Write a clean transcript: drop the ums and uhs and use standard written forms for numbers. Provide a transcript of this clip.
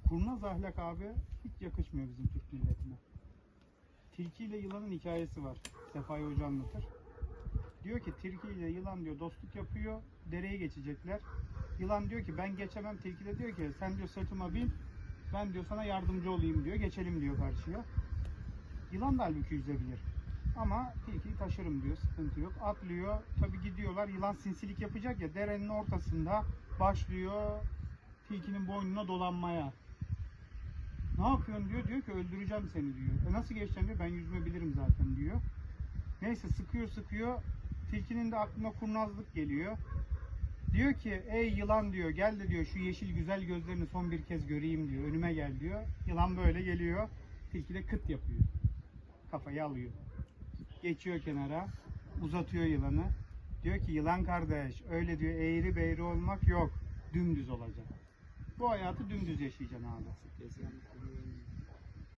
Kurnaz ahlak abi hiç yakışmıyor bizim Türk milletine. Tilki ile yılanın hikayesi var. Sefai Hoca anlatır. Diyor ki tilki ile yılan diyor dostluk yapıyor. Dereye geçecekler. Yılan diyor ki ben geçemem. Tilki de diyor ki sen diyor sırtıma bin. Ben diyor sana yardımcı olayım diyor. Geçelim diyor karşıya. Yılan da halbuki yüzebilir. Ama tilkiyi taşırım diyor. Sıkıntı yok. Atlıyor. Tabi gidiyorlar. Yılan sinsilik yapacak ya. Derenin ortasında başlıyor tilkinin boynuna dolanmaya. Ne yapıyorsun diyor. Diyor ki öldüreceğim seni diyor. Nasıl geçeceğim diyor. Ben yüzme bilirim zaten diyor. Neyse sıkıyor. Tilkinin de aklına kurnazlık geliyor. Diyor ki ey yılan diyor gel de diyor şu yeşil güzel gözlerini son bir kez göreyim diyor. Önüme gel diyor. Yılan böyle geliyor. Tilki de kıt yapıyor. Kafayı alıyor. Geçiyor kenara. Uzatıyor yılanı. Diyor ki yılan kardeş öyle diyor eğri beğri olmak yok. Dümdüz olacak. Bu hayatı dümdüz yaşayacaksın abi.